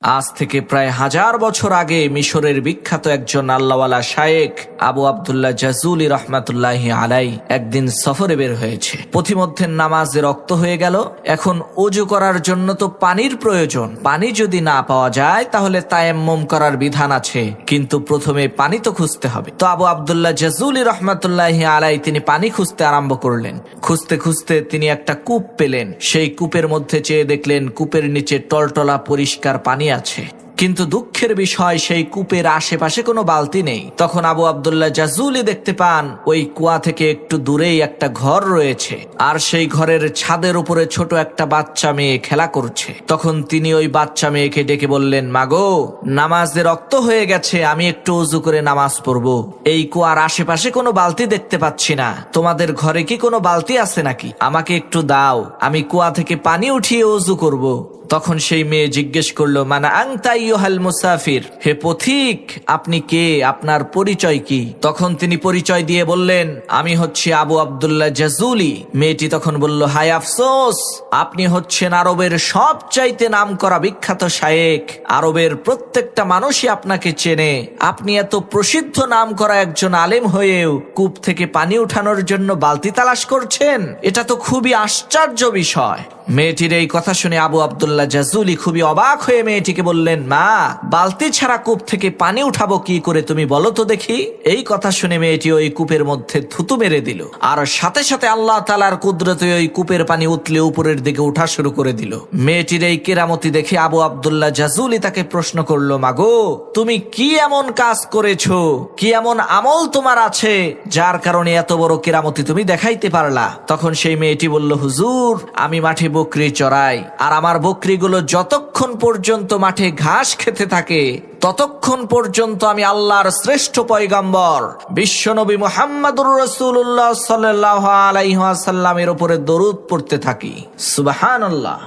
আজ থেকে প্রায় 1000 বছর আগে মিশরের বিখ্যাত একজন আল্লাহওয়ালা শায়েখ আবু আব্দুল্লাহ জাজুলি রহমাতুল্লাহি আলাই একদিন সফরে বের হয়েছে। পথিমধ্যে নামাজে রক্ত হয়ে গেল। এখন ওযু করার জন্য তো পানির প্রয়োজন। পানি যদি না পাওয়া যায় তাহলে তায়াম্মুম করার বিধান আছে, কিন্তু প্রথমে পানি তো খুঁজতে হবে। তো আবু আব্দুল্লাহ জাজুলি রহমাতুল্লাহি আলাই তিনি পানি খুঁজতে আরম্ভ করলেন। খুঁজতে খুঁজতে তিনি একটা কূপ পেলেন। সেই কূপের মধ্যে চেয়ে দেখলেন কূপের নিচে টলটলা পরিষ্কার পানি আছে, কিন্তু দুঃখের বিষয় সেই কূপের আশেপাশে কোনো বালতি নেই। তখন আবু আব্দুল্লাহ জাজুলি দেখতে পান ওই কুয়া থেকে একটু দূরেই একটা ঘর রয়েছে, আর সেই ঘরের ছাদের উপরে ছোট একটা বাচ্চা মেয়ে খেলা করছে। তখন তিনি ওই বাচ্চা মেয়েকে ডেকে বললেন, মাগো, নামাজে রক্ত হয়ে গেছে, আমি একটু ওযু করে নামাজ পড়বো। এই কুয়ার আশেপাশে কোনো বালতি দেখতে পাচ্ছি না, তোমাদের ঘরে কি কোনো বালতি আছে নাকি? আমাকে একটু দাও, আমি কুয়া থেকে পানি উঠিয়ে ওযু করব। তখন সেই মেয়ে জিজ্ঞেস করলো, মানা আনতা আইয়ুহাল মুসাফির, হে পথিক, আপনি কে, আপনার পরিচয় কি? তখন তিনি পরিচয় দিয়ে বললেন, আমি হচ্ছি আবু আব্দুল্লাহ জাজুলি। মেয়েটি তখন বলল, হায় আফসোস, আপনি হচ্ছেন আরবের সবচাইতে নামকরা বিখ্যাত শায়েখ। আরবের প্রত্যেকটা মানুষই আপনাকে চেনে। আপনি এত প্রসিদ্ধ নামকরা একজন আলেম হয়েও কূপ থেকে পানি উঠানোর জন্য বালতি তালাশ করছেন, এটা তো খুবই আশ্চর্য বিষয়। মেয়েটির এই কথা শুনে আবু আব্দুল্লাহ জাজুলি খুবই অবাক হয়ে মেয়েটিকে বললেন, মা, বালতি ছাড়া কূপ থেকে পানি উঠাবো কি করে, তুমি বলো তো দেখি। এই কথা শুনে মেয়েটি ওই কূপের মধ্যে থুতু মেরে দিল, আর সাথে সাথে আল্লাহ তাআলার কুদরতে ওই কূপের পানি উতলে উপরের দিকে উঠা শুরু করে দিল। মেয়েটির এই কেরামতি দেখে আবু আব্দুল্লাহ জাজুলি তাকে প্রশ্ন করলো, মাগো, তুমি কি এমন কাজ করেছো, কি এমন আমল তোমার আছে যার কারণে এত বড় কেরামতি তুমি দেখাইতে পারলা? তখন সেই মেয়েটি বলল, হুজুর, আমি মাঠে বকরি চড়াই, আর আমার বকরিগুলো যতক্ষণ পর্যন্ত মাঠে ঘাস খেতে থাকে ততক্ষণ পর্যন্ত আমি আল্লাহর শ্রেষ্ঠ পয়গম্বর বিশ্বনবী মুহাম্মদুর রাসূলুল্লাহ সাল্লাল্লাহু আলাইহি ওয়াসাল্লামের উপরে দরুদ পড়তে থাকি। সুবহানাল্লাহ।